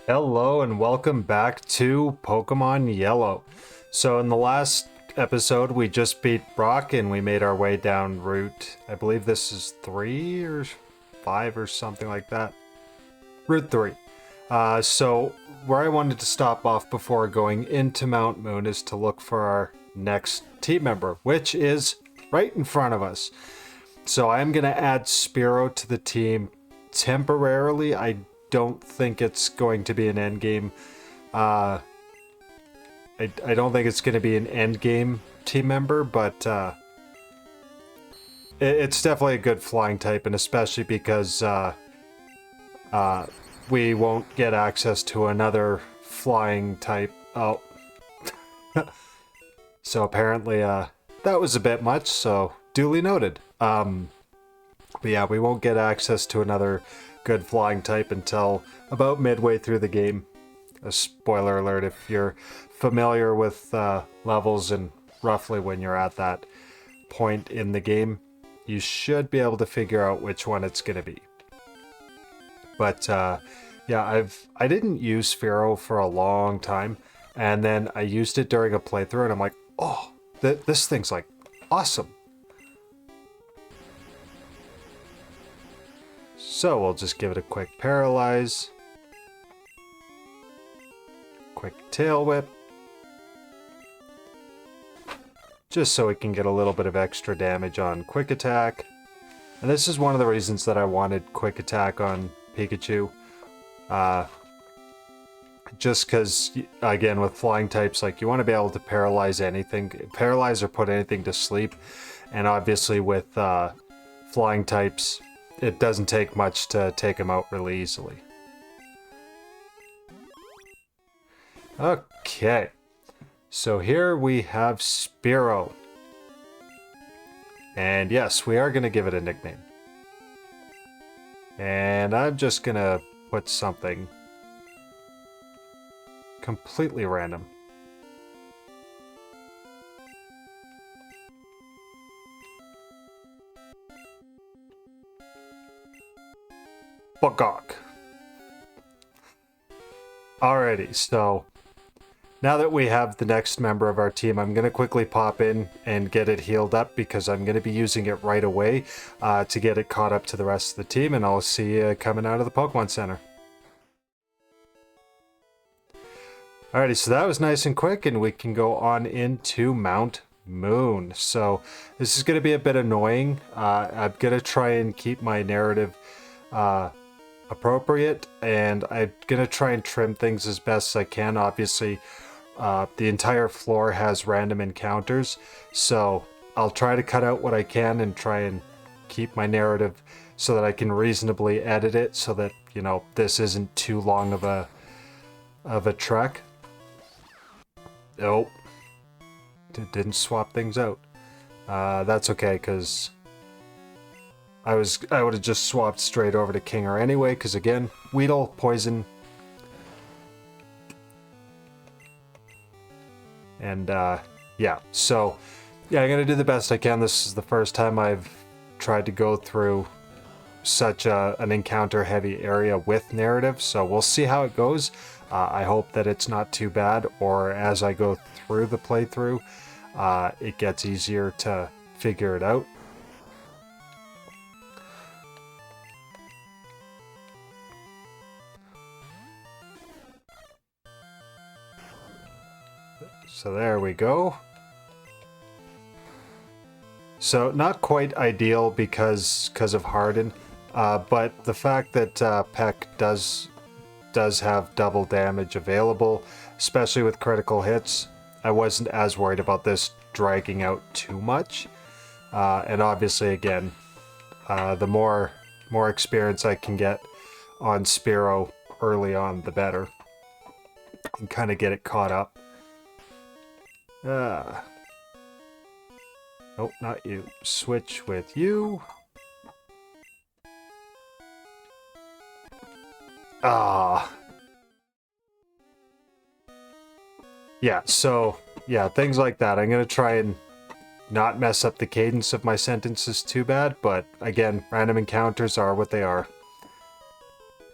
Hello and welcome back to Pokemon Yellow. So in the last episode we just beat Brock and we made our way down Route, I believe this is 3 or 5 or something like that. Route 3. So where I wanted to stop off before going into Mount Moon is to look for our next team member, which is right in front of us. So I'm going to add Spearow to the team temporarily. I don't think it's going to be an end game. I don't think it's going to be an end game team member, but it's definitely a good flying type, and especially because we won't get access to another flying type. Oh, so apparently that was a bit much. So duly noted. But yeah, we won't get access to another good flying type until about midway through the game. A spoiler alert if you're familiar with levels and roughly when you're at that point in the game, you should be able to figure out which one it's going to be. But yeah, I didn't use Spearow for a long time, and then I used it during a playthrough and I'm like, oh, this thing's like awesome. So we'll just give it a quick paralyze. Quick tail whip. Just so we can get a little bit of extra damage on quick attack. And this is one of the reasons that I wanted quick attack on Pikachu. Just because, again, with flying types, like you want to be able to paralyze anything. Paralyze or put anything to sleep. And obviously with flying types, it doesn't take much to take them out really easily. Okay, so here we have Spearow. And yes, we are going to give it a nickname. And I'm just going to put something completely random. Bugok. Alrighty, so now that we have the next member of our team, I'm going to quickly pop in and get it healed up because I'm going to be using it right away to get it caught up to the rest of the team, and I'll see you coming out of the Pokemon Center. Alrighty, so that was nice and quick, and we can go on into Mount Moon. So this is going to be a bit annoying. I'm going to try and keep my narrative appropriate, and I'm going to try and trim things as best as I can. Obviously, the entire floor has random encounters, so I'll try to cut out what I can and try and keep my narrative so that I can reasonably edit it so that, you know, this isn't too long of a trek. Nope. Didn't swap things out. That's okay, because I would have just swapped straight over to Kinger anyway, because again, Weedle, poison. And yeah, so yeah, I'm gonna do the best I can. This is the first time I've tried to go through such an encounter heavy area with narrative, so we'll see how it goes. I hope that it's not too bad, or as I go through the playthrough, it gets easier to figure it out. So there we go. So not quite ideal because of Harden, but the fact that Peck does have double damage available, especially with critical hits, I wasn't as worried about this dragging out too much. And obviously, again, the more experience I can get on Spearow early on, the better, and kind of get it caught up. Nope, not you. Switch with you. Yeah, so, yeah, things like that. I'm gonna try and not mess up the cadence of my sentences too bad, but again, random encounters are what they are.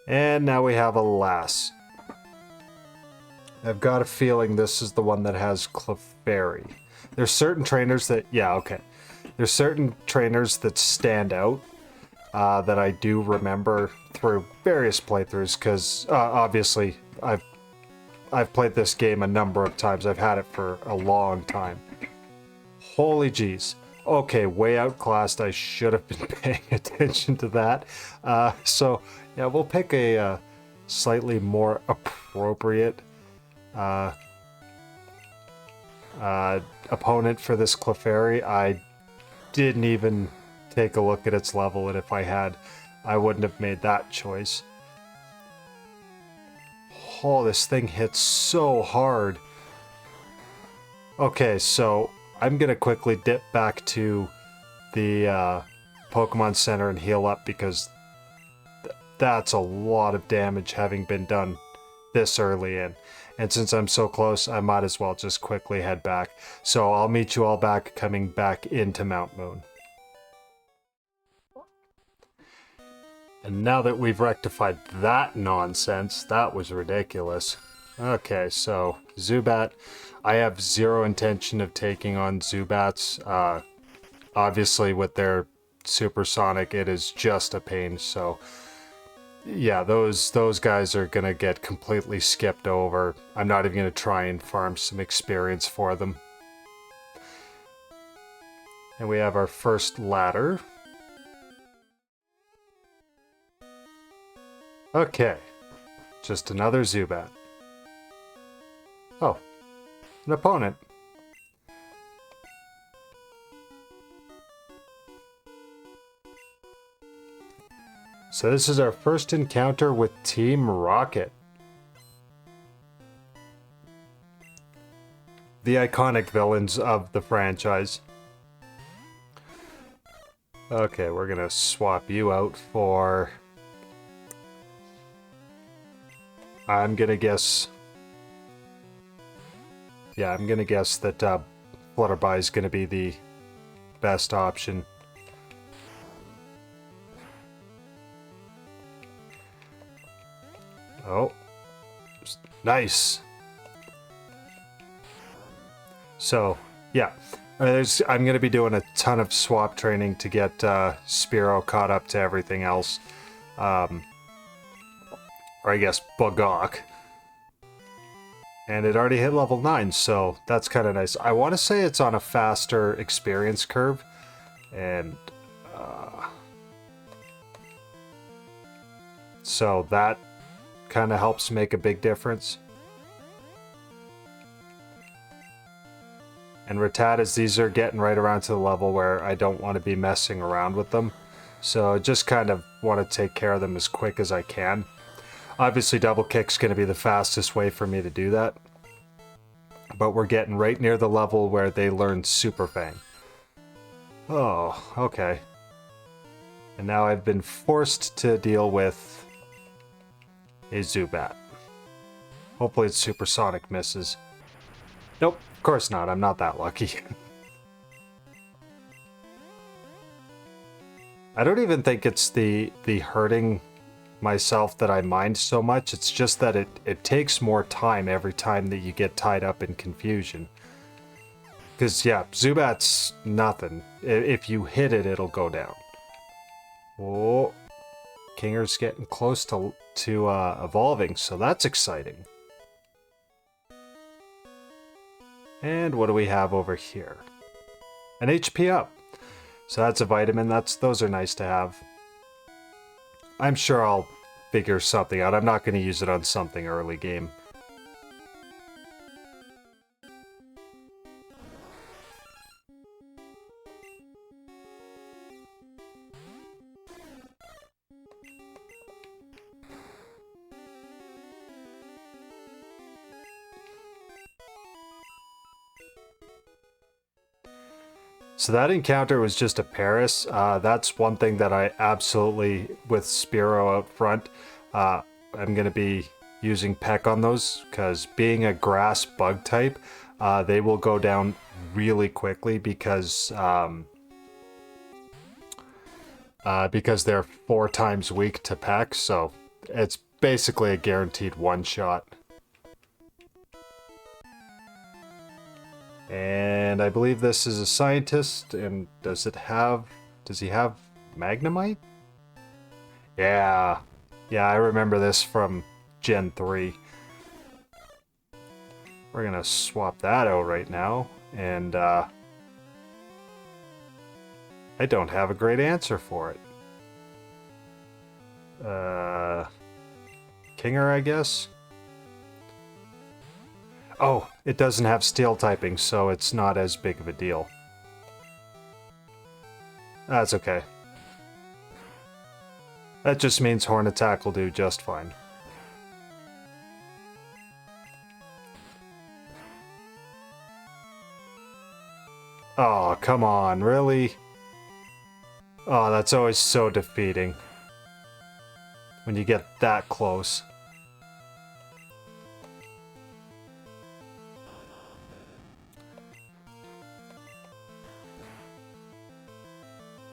And now we have a lass. I've got a feeling this is the one that has Clefairy. There's certain trainers that, yeah, okay. There's certain trainers that stand out that I do remember through various playthroughs, because obviously I've played this game a number of times. I've had it for a long time. Holy jeez. Okay, way outclassed. I should have been paying attention to that. So, yeah, we'll pick a slightly more appropriate opponent for this Clefairy. I didn't even take a look at its level, and if I had, I wouldn't have made that choice. Oh, this thing hits so hard. Okay, so I'm gonna quickly dip back to the Pokemon Center and heal up, because that's a lot of damage having been done this early in. And since I'm so close, I might as well just quickly head back. So I'll meet you all back coming back into Mount Moon. And now that we've rectified that nonsense, that was ridiculous. Okay, so Zubat. I have zero intention of taking on Zubats. Obviously, with their supersonic, it is just a pain. So, yeah, those guys are gonna get completely skipped over. I'm not even gonna try and farm some experience for them. And we have our first ladder. Okay, just another Zubat. Oh, an opponent. So this is our first encounter with Team Rocket. The iconic villains of the franchise. Okay, we're gonna swap you out for... I'm gonna guess... Yeah, I'm gonna guess that Flutterby is gonna be the best option. Oh, nice. So, yeah, I'm going to be doing a ton of swap training to get Spearow caught up to everything else. Or I guess Bogok. And it already hit level 9, so that's kind of nice. I want to say it's on a faster experience curve. And so that kind of helps make a big difference. And Rattatas, these are getting right around to the level where I don't want to be messing around with them. So just kind of want to take care of them as quick as I can. Obviously Double Kick's going to be the fastest way for me to do that. But we're getting right near the level where they learn Super Fang. Oh, okay. And now I've been forced to deal with a Zubat. Hopefully it's supersonic misses. Nope, of course not. I'm not that lucky. I don't even think it's the hurting myself that I mind so much. It's just that it takes more time every time that you get tied up in confusion. Because, yeah, Zubat's nothing. If you hit it, it'll go down. Oh, Kinger's getting close to evolving, so that's exciting. And what do we have over here? An HP up. So that's a vitamin. Those are nice to have. I'm sure I'll figure something out. I'm not going to use it on something early game. So that encounter was just a Paris. That's one thing that I absolutely, with Spearow out front, I'm going to be using Peck on those, because being a grass bug type, they will go down really quickly because they're 4 times weak to Peck, so it's basically a guaranteed one-shot. And I believe this is a scientist, and does he have Magnemite? Yeah. Yeah, I remember this from Gen 3. We're gonna swap that out right now, and I don't have a great answer for it. Kinger, I guess? Oh, it doesn't have steel typing, so it's not as big of a deal. That's okay. That just means Horn Attack will do just fine. Oh, come on, really? Oh, that's always so defeating. When you get that close.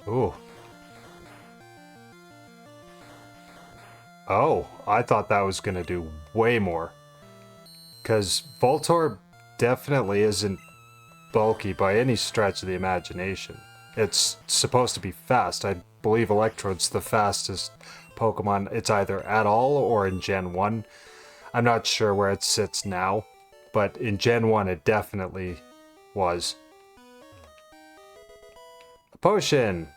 Ooh. Oh, I thought that was gonna do way more. Because Voltorb definitely isn't bulky by any stretch of the imagination. It's supposed to be fast. I believe Electrode's the fastest Pokemon. It's either at all or in Gen 1. I'm not sure where it sits now, but in Gen 1 it definitely was. A potion!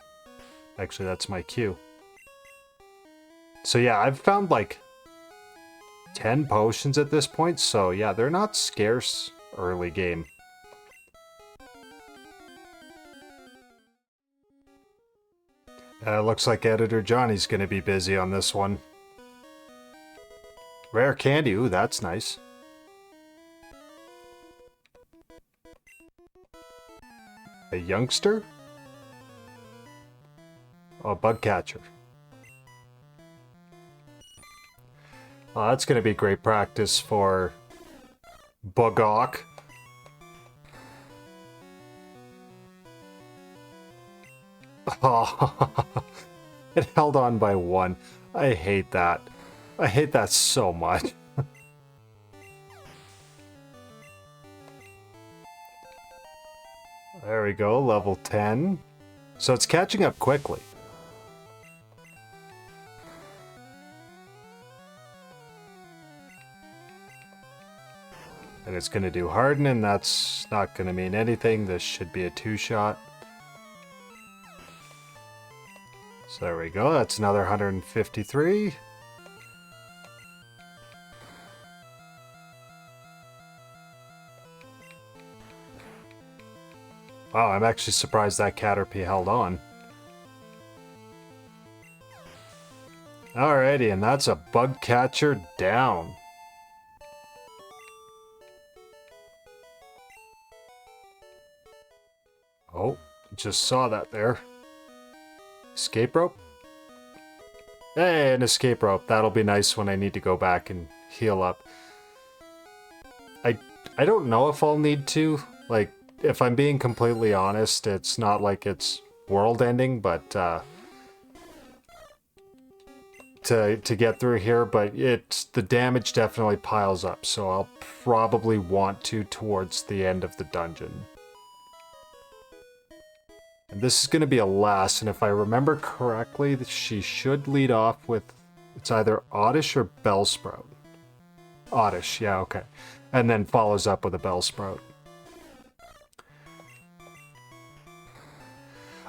Actually, that's my cue. So yeah, I've found like 10 potions at this point, so yeah, they're not scarce early game. Looks like Editor Johnny's gonna be busy on this one. Rare candy, ooh, that's nice. A youngster? Oh, bug catcher. Oh, that's gonna be great practice for Bugok. Oh, it held on by 1. I hate that. I hate that so much. There we go, level 10. So it's catching up quickly. And it's going to do Harden, and that's not going to mean anything. This should be a 2-shot. So there we go, that's another 153. Wow, I'm actually surprised that Caterpie held on. Alrighty, and that's a bug catcher down. Oh, just saw that there. Escape rope? Hey, an escape rope. That'll be nice when I need to go back and heal up. I don't know if I'll need to. Like, if I'm being completely honest, it's not like it's world-ending, but to get through here, but the damage definitely piles up, so I'll probably want to towards the end of the dungeon. And this is going to be a last, and if I remember correctly, she should lead off with, it's either Oddish or Bellsprout. Oddish, yeah, okay. And then follows up with a Bellsprout.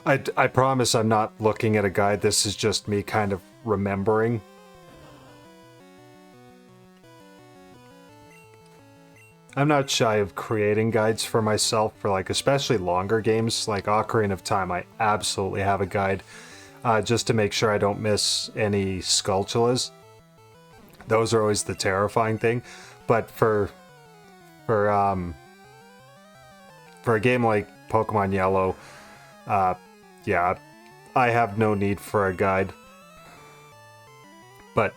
I promise I'm not looking at a guide, this is just me kind of remembering. I'm not shy of creating guides for myself for like especially longer games like Ocarina of Time. I absolutely have a guide just to make sure I don't miss any Skulltulas. Those are always the terrifying thing. But for a game like Pokemon Yellow, yeah, I have no need for a guide. But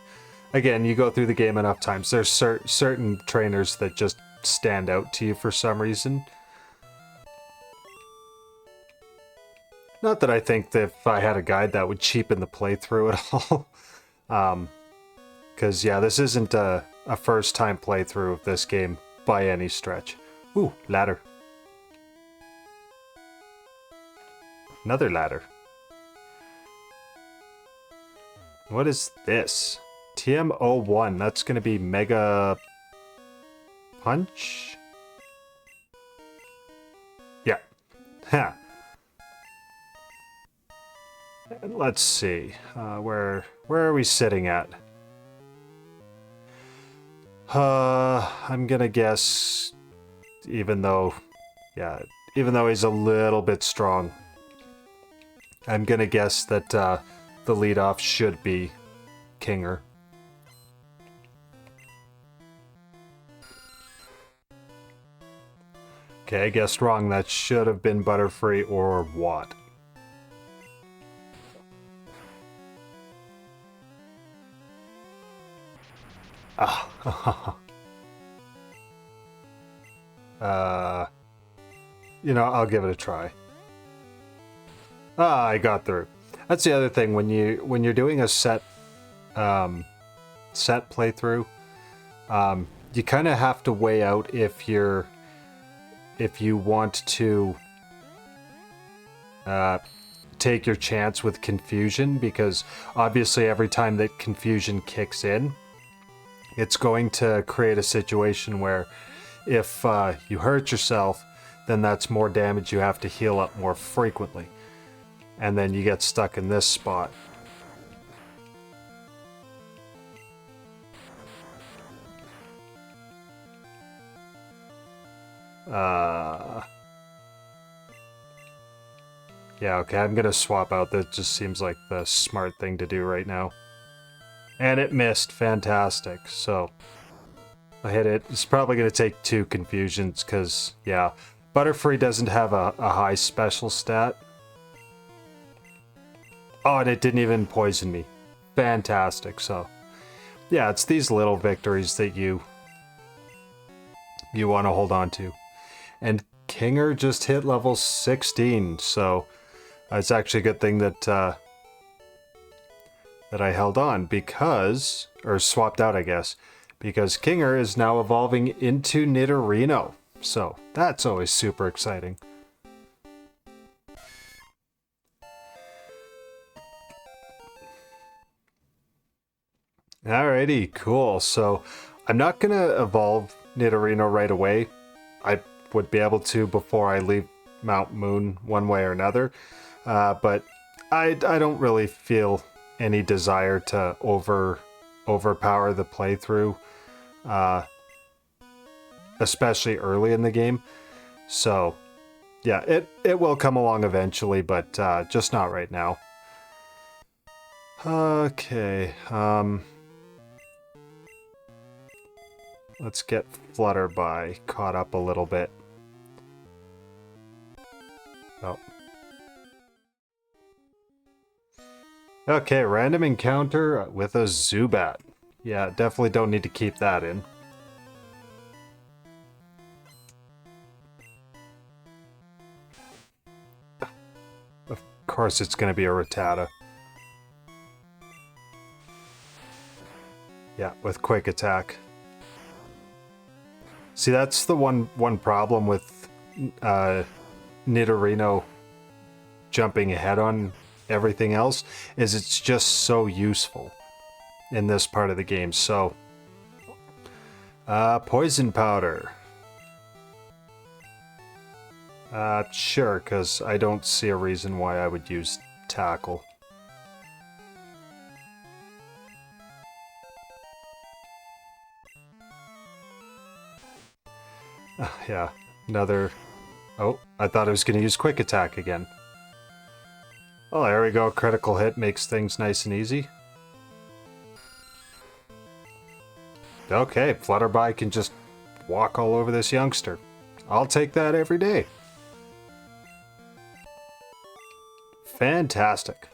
again, you go through the game enough times. There's certain trainers that just stand out to you for some reason. Not that I think that if I had a guide that would cheapen the playthrough at all. Because yeah, this isn't a first time playthrough of this game by any stretch. Ooh, ladder. another ladder. What is this? TM01. That's going to be Mega Punch? Yeah. Ha. Let's see. Where are we sitting at? I'm gonna guess, even though he's a little bit strong, I'm gonna guess that the leadoff should be Kinger. Okay, I guessed wrong. That should have been Butterfree or Watt. Ah. I'll give it a try. I got through. That's the other thing when you're doing a set playthrough, you kind of have to weigh out if you want to take your chance with confusion, because obviously every time that confusion kicks in, it's going to create a situation where if you hurt yourself, then that's more damage you have to heal up more frequently. And then you get stuck in this spot. Yeah, okay, I'm gonna swap out. That just seems like the smart thing to do right now. And it missed. Fantastic. So I hit it. It's probably going to take 2 confusions because, yeah, Butterfree doesn't have a high special stat. Oh, and it didn't even poison me. Fantastic. So, yeah, it's these little victories that you want to hold on to. And Kinger just hit level 16, so it's actually a good thing that I held on because, or swapped out, I guess, because Kinger is now evolving into Nidorino. So that's always super exciting. Alrighty, cool. So I'm not going to evolve Nidorino right away. I would be able to before I leave Mount Moon one way or another. But I don't really feel any desire to overpower the playthrough, especially early in the game. So yeah, it will come along eventually, but just not right now. Okay, let's get Flutterby caught up a little bit. Oh. Okay, random encounter with a Zubat. Yeah, definitely don't need to keep that in. Of course it's going to be a Rattata. Yeah, with quick attack. See, that's the one problem with Nidorino jumping ahead on everything else, is it's just so useful in this part of the game. So, poison powder. Sure, because I don't see a reason why I would use tackle. Yeah, another... Oh, I thought I was going to use quick attack again. Oh, there we go. Critical hit makes things nice and easy. Okay, Flutterby can just walk all over this youngster. I'll take that every day. Fantastic.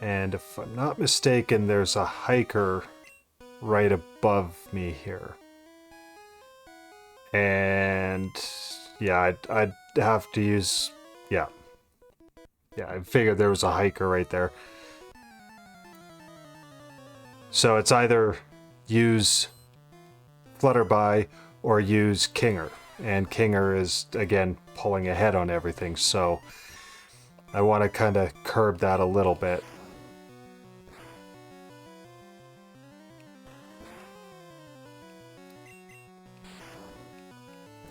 And if I'm not mistaken, there's a hiker right above me here. And yeah, I'd have to use... Yeah. Yeah, I figured there was a hiker right there. So it's either use Flutterby or use Kinger. and Kinger is, again, pulling ahead on everything, so I want to kind of curb that a little bit.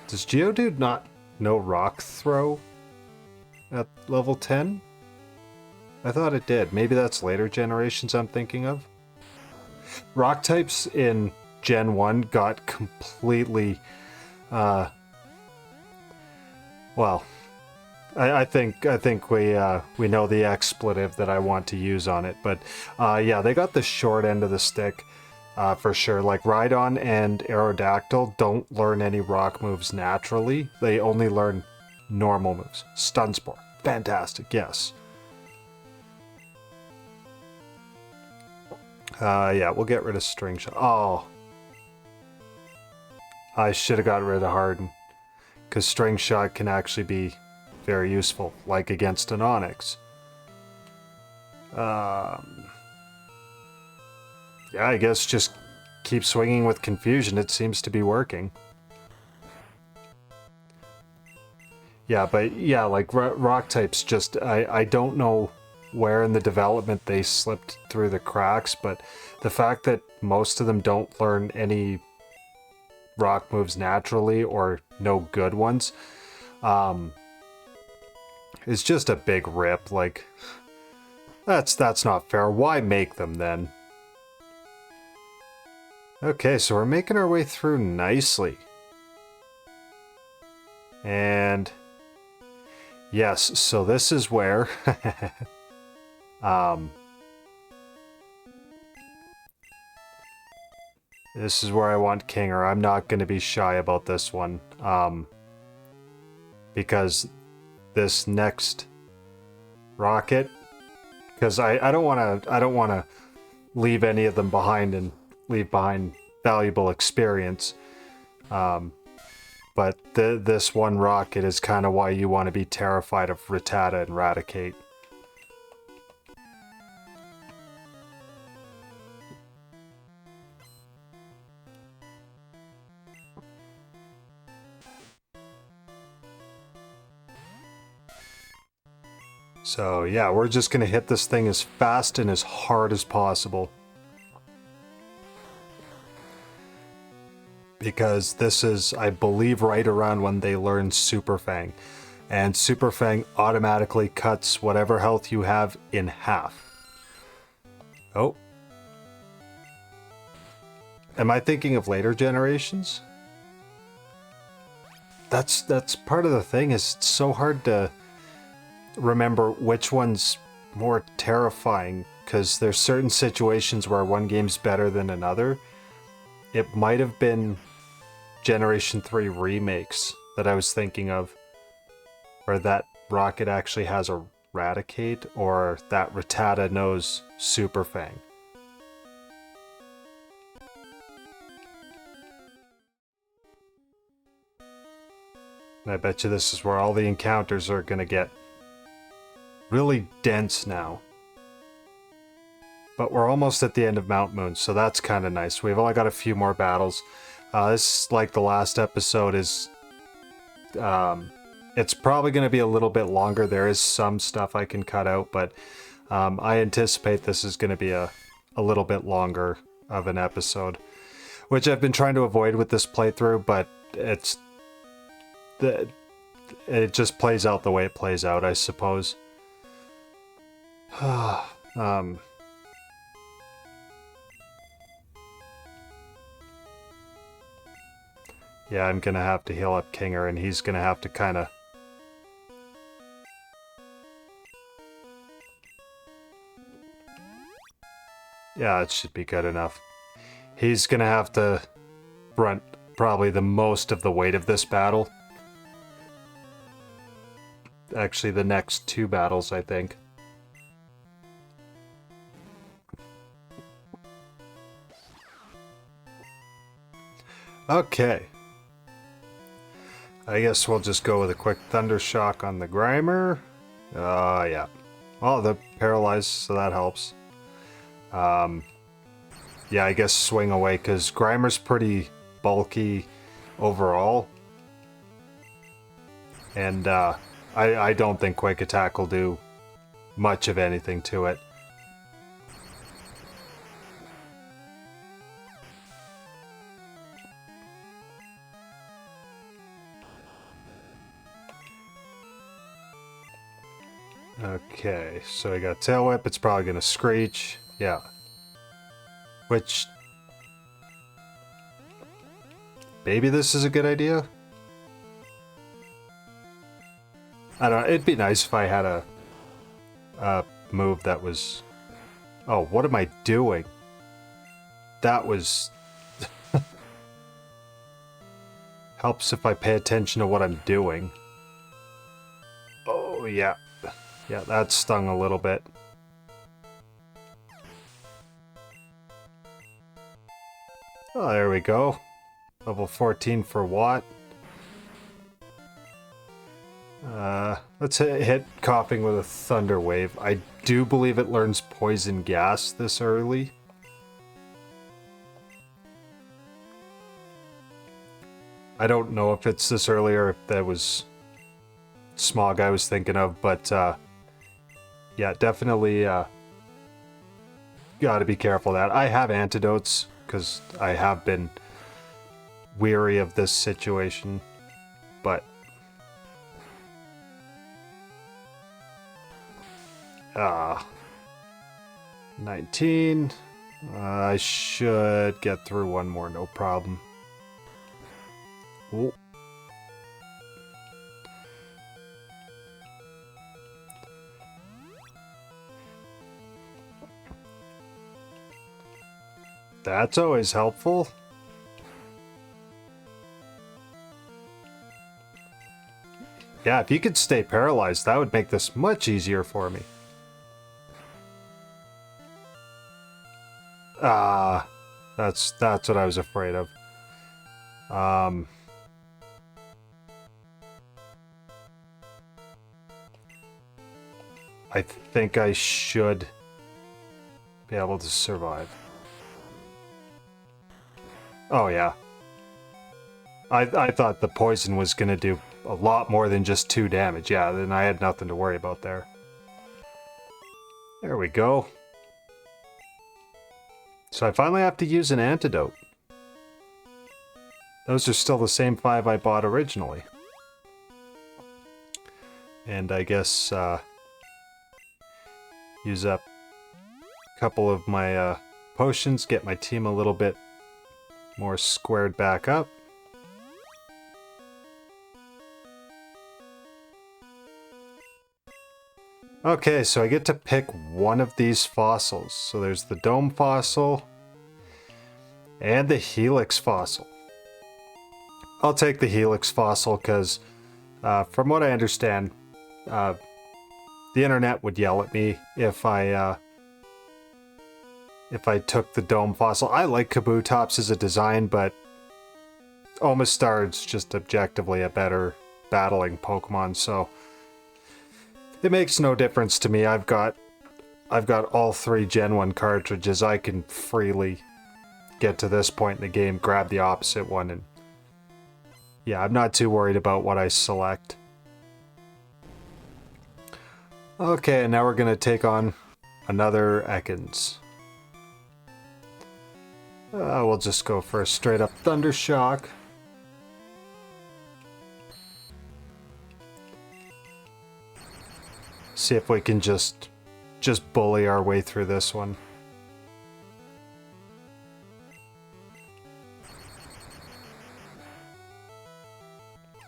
Does Geodude not know Rock Throw at level 10? I thought it did. Maybe that's later generations I'm thinking of. Rock types in Gen 1 got completely... well, I think we know the expletive that I want to use on it, but yeah, they got the short end of the stick for sure. Like Rhydon and Aerodactyl don't learn any rock moves naturally. They only learn normal moves. Stun Spore, fantastic, yes. Yeah, we'll get rid of String Shot. Oh, I should have gotten rid of Harden, because String Shot can actually be very useful, like against an Onyx. Yeah, I guess just keep swinging with Confusion. It seems to be working. Yeah, but yeah, like rock types just, I don't know where in the development they slipped through the cracks, but the fact that most of them don't learn any rock moves naturally or no good ones, it's just a big rip. Like, that's not fair. Why make them then? Okay, so we're making our way through nicely. And yes, so this is where this is where I want Kinger. I'm not going to be shy about this one, because this next rocket, because I don't want to leave any of them behind and leave behind valuable experience. But this one rocket is kind of why you want to be terrified of Rattata and Raticate. So yeah, we're just going to hit this thing as fast and as hard as possible. Because this is, I believe, right around when they learn Super Fang. And Super Fang automatically cuts whatever health you have in half. Oh. Am I thinking of later generations? That's part of the thing, is it's so hard to remember which one's more terrifying, because there's certain situations where one game's better than another. It might have been Generation 3 remakes that I was thinking of, where that rocket actually has a Raticate, or that Rattata knows Super Fang. And I bet you this is where all the encounters are gonna get really dense now. But we're almost at the end of Mount Moon, so that's kind of nice. We've only got a few more battles. This, like the last episode, is... it's probably going to be a little bit longer. There is some stuff I can cut out, but I anticipate this is going to be a little bit longer of an episode. Which I've been trying to avoid with this playthrough, but it just plays out the way it plays out, I suppose. Yeah, I'm gonna have to heal up Kinger, and he's gonna have to kind of... Yeah, it should be good enough. He's gonna have to brunt probably the most of the weight of this battle. Actually, the next two battles, I think. Okay. I guess we'll just go with a quick Thunder Shock on the Grimer. Yeah. Well, they're paralyzed, so that helps. Yeah, I guess swing away, because Grimer's pretty bulky overall. And I don't think Quick Attack will do much of anything to it. Okay, so I got Tail Whip. It's probably going to Screech. Yeah. Which... maybe this is a good idea? I don't know. It'd be nice if I had a move that was... oh, what am I doing? That was... helps if I pay attention to what I'm doing. Oh, yeah. Yeah, that stung a little bit. Oh, there we go. Level 14 for Watt. Let's hit Coughing with a Thunder Wave. I do believe it learns Poison Gas this early. I don't know if it's this early or if that was Smog I was thinking of, but yeah, definitely gotta be careful of that. I have antidotes because I have been weary of this situation, but 19. I should get through one more, no problem. Oh. That's always helpful. Yeah, if you could stay paralyzed, that would make this much easier for me. That's what I was afraid of. I think I should be able to survive. Oh yeah. I thought the poison was gonna do a lot more than just 2 damage. Yeah, then I had nothing to worry about there. There we go. So I finally have to use an antidote. Those are still the same 5 I bought originally. And I guess use up a couple of my potions, get my team a little bit more squared back up. Okay, so I get to pick one of these fossils. So there's the Dome Fossil and the Helix Fossil. I'll take the Helix Fossil because, from what I understand, the internet would yell at me if I took the Dome Fossil. I like Kabutops as a design, but Omastar's just objectively a better battling Pokemon, so it makes no difference to me. I've got all 3 Gen 1 cartridges. I can freely get to this point in the game, grab the opposite one, and yeah, I'm not too worried about what I select. Okay, and now we're gonna take on another Ekans. We'll just go for a straight up Thunder Shock. See if we can just bully our way through this one.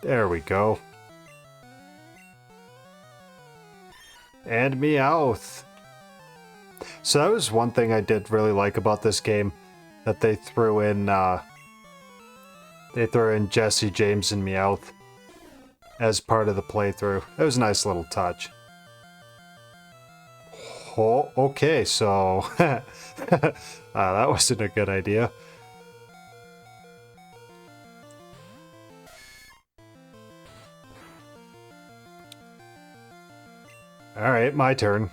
There we go. And Meowth. So that was one thing I did really like about this game, that they threw in Jesse, James, and Meowth as part of the playthrough. It was a nice little touch. Oh, okay, so that wasn't a good idea. Alright, my turn.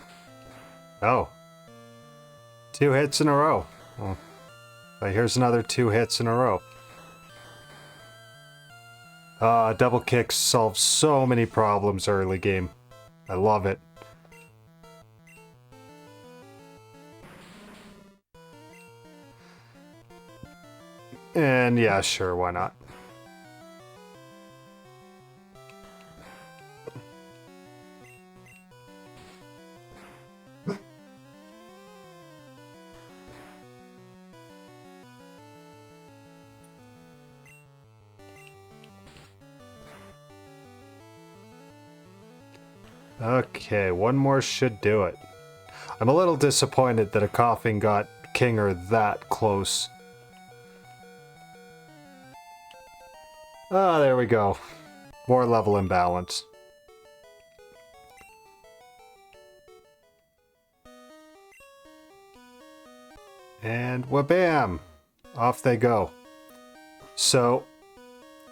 Oh. 2 hits in a row. Well, here's another 2 hits in a row. Double kicks solve so many problems early game. I love it. And yeah, sure, why not? Okay, one more should do it. I'm a little disappointed that a coughing got Kinger that close. Ah, there we go. More level imbalance. And wha-bam! Off they go. So,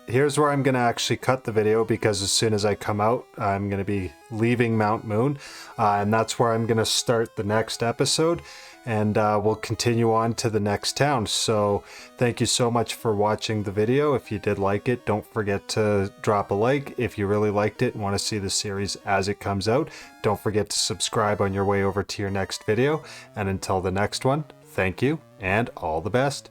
here's where I'm going to actually cut the video, because as soon as I come out, I'm going to be leaving Mount Moon, and that's where I'm going to start the next episode, and we'll continue on to the next town. So thank you so much for watching the video. If you did like it, don't forget to drop a like. If you really liked it and want to see the series as it comes out, don't forget to subscribe on your way over to your next video. And until the next one, thank you and all the best.